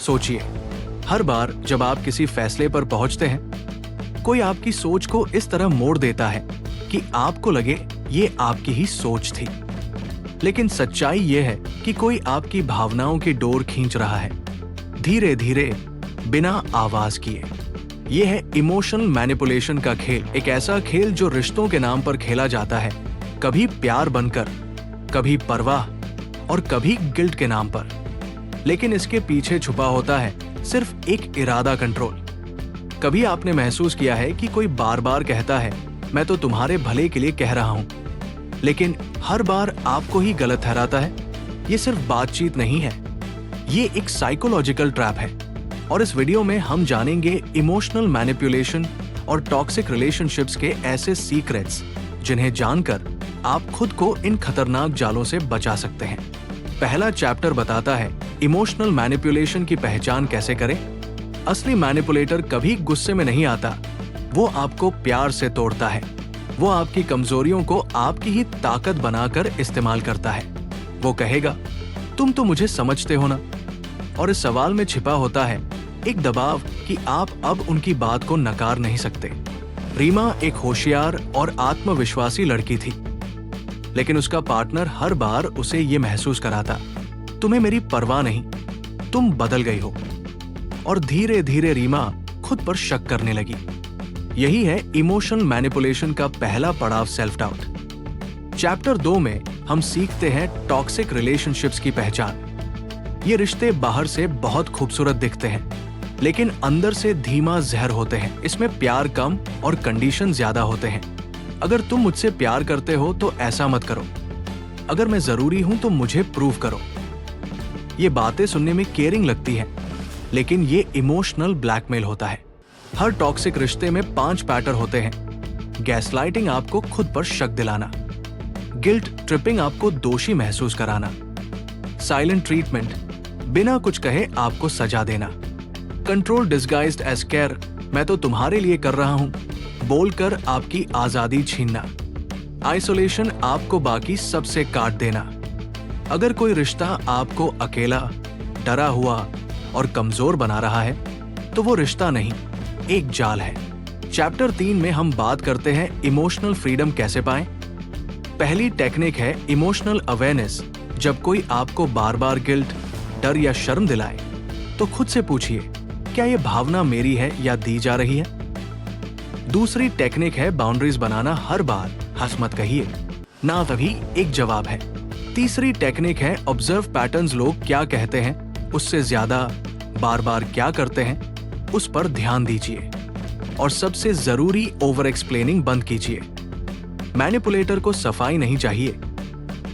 सोचिए, हर बार जब आप किसी फैसले पर पहुंचते हैं, कोई आपकी सोच को इस तरह मोड़ देता है कि आपको लगे ये आपकी ही सोच थी। लेकिन सच्चाई ये है कि कोई आपकी भावनाओं की डोर खींच रहा है, धीरे धीरे, बिना आवाज किए। ये है इमोशनल मैनिपुलेशन का खेल, एक ऐसा खेल जो रिश्तों के नाम पर खेला जाता है, कभी प्यार बनकर, कभी परवाह और कभी गिल्ट के नाम पर। लेकिन इसके पीछे छुपा होता है सिर्फ एक इरादा, कंट्रोल। कभी आपने महसूस किया है कि कोई बार बार कहता है, मैं तो तुम्हारे भले के लिए कह रहा हूं, लेकिन हर बार आपको ही गलत ठहराता है? ये सिर्फ बातचीत नहीं है, ये एक साइकोलॉजिकल ट्रैप है। और इस वीडियो में हम जानेंगे इमोशनल मैनिपुलेशन और टॉक्सिक रिलेशनशिप्स के ऐसे सीक्रेट्स जिन्हें जानकर आप खुद को इन खतरनाक जालों से बचा सकते हैं। पहला चैप्टर बताता है इमोशनल मैनिपुलेशन की पहचान कैसे करें। असली मैनिपुलेटर कभी गुस्से में नहीं आता, वो आपको प्यार से तोड़ता है। वो आपकी कमजोरियों को आपकी ही ताकत बनाकर इस्तेमाल करता है। वो कहेगा, तुम तो मुझे समझते हो ना। और इस सवाल में छिपा होता है एक दबाव कि आप अब उनकी बात को नकार नहीं सकते। रीमा एक होशियार और आत्मविश्वासी लड़की थी, लेकिन उसका पार्टनर हर बार उसे ये महसूस कराता, तुम्हें मेरी परवाह नहीं, तुम बदल गई हो। और धीरे धीरे रीमा खुद पर शक करने लगी। यही है इमोशनल मैनिपुलेशन का पहला पड़ाव, सेल्फ डाउट। चैप्टर 2 में हम सीखते हैं टॉक्सिक रिलेशनशिप्स की पहचान। ये रिश्ते बाहर से बहुत खूबसूरत दिखते हैं, लेकिन अंदर से धीमा जहर होते हैं। इसमें प्यार कम और कंडीशन ज्यादा होते हैं। अगर तुम मुझसे प्यार करते हो तो ऐसा मत करो, अगर मैं जरूरी हूं तो मुझे प्रूव करो। ये बातें सुनने में केयरिंग लगती हैं, लेकिन ये इमोशनल ब्लैकमेल होता है। हर टॉक्सिक रिश्ते में 5 पैटर्न होते हैं। गैसलाइटिंग, आपको खुद पर शक दिलाना। गिल्ट ट्रिपिंग, आपको दोषी महसूस कराना। साइलेंट ट्रीटमेंट, बिना कुछ कहे आपको सजा देना। कंट्रोल डिस्गाइज्ड एज केयर, मैं तो तुम्हारे लिए कर रहा हूं, बोलकर आपकी आजादी छीनना। आइसोलेशन, आपको बाकी सबसे काट देना। अगर कोई रिश्ता आपको अकेला, डरा हुआ और कमजोर बना रहा है, तो वो रिश्ता नहीं, एक जाल है। चैप्टर 3 में हम बात करते हैं इमोशनल फ्रीडम कैसे पाएं। पहली टेक्निक है इमोशनल अवेयरनेस। जब कोई आपको बार बार गिल्ट, डर या शर्म दिलाए, तो खुद से पूछिए, क्या ये भावना मेरी है या दी जा रही है। दूसरी टेक्निक है बाउंड्रीज बनाना। हर बार हंस मत कहिए, ना तभी एक जवाब है। तीसरी टेक्निक है ऑब्जर्व पैटर्न्स। लोग क्या कहते हैं, उससे ज्यादा बार बार क्या करते हैं, उस पर ध्यान दीजिए। और सबसे जरूरी, ओवर एक्सप्लेनिंग बंद कीजिए। मैनिपुलेटर को सफाई नहीं चाहिए,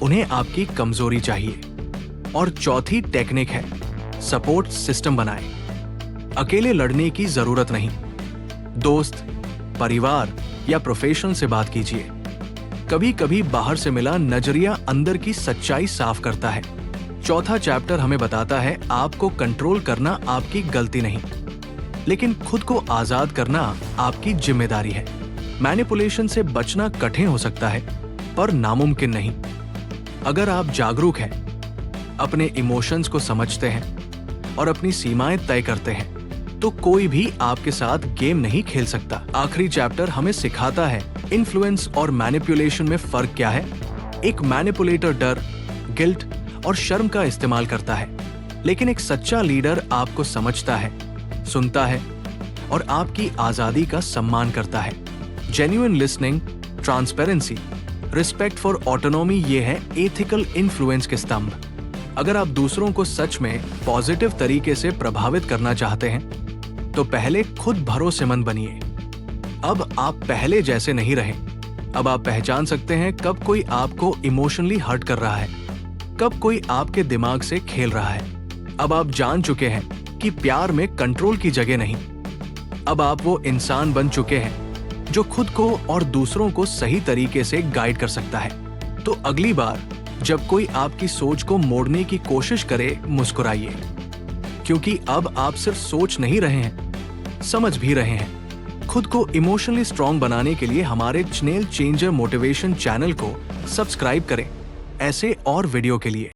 उन्हें आपकी कमजोरी चाहिए। और चौथी टेक्निक है सपोर्ट सिस्टम बनाएं। अकेले लड़ने की जरूरत नहीं, दोस्त, परिवार या प्रोफेशनल से बात कीजिए। कभी कभी बाहर से मिला नजरिया अंदर की सच्चाई साफ करता है। चौथा चैप्टर हमें बताता है आपको कंट्रोल करना आपकी गलती नहीं, लेकिन खुद को आजाद करना आपकी जिम्मेदारी है। मैनिपुलेशन से बचना कठिन हो सकता है, पर नामुमकिन नहीं। अगर आप जागरूक हैं, अपने इमोशंस को समझते हैं और अपनी सीमाएं तय करते हैं, तो कोई भी आपके साथ गेम नहीं खेल सकता। आखिरी चैप्टर हमें सिखाता है इन्फ्लुएंस और मैनिपुलेशन में फर्क क्या है। एक मैनिपुलेटर डर, गिल्ट और शर्म का इस्तेमाल करता है, लेकिन एक सच्चा लीडर आपको समझता है, सुनता है और आपकी आजादी का सम्मान करता है। Genuine listening, transparency, respect for autonomy, ये है एथिकल इन्फ्लुएंस के स्तंभ। अगर आप दूसरों को सच में पॉजिटिव तरीके से प्रभावित करना चाहते हैं, तो पहले खुद भरोसेमंद बनिए। अब आप पहले जैसे नहीं रहे। अब आप पहचान सकते हैं कब कोई आपको इमोशनली हर्ट कर रहा है, कब कोई आपके दिमाग से खेल रहा है। अब आप जान चुके हैं कि प्यार में कंट्रोल की जगह नहीं। अब आप वो इंसान बन चुके हैं जो खुद को और दूसरों को सही तरीके से गाइड कर सकता है। तो अगली बार जब कोई आपकी सोच को मोड़ने की कोशिश करे, मुस्कुराइए, क्योंकि अब आप सिर्फ सोच नहीं रहे हैं, समझ भी रहे हैं। खुद को इमोशनली स्ट्रॉन्ग बनाने के लिए हमारे चेनेल चेंजर मोटिवेशन चैनल को सब्सक्राइब करें, ऐसे और वीडियो के लिए।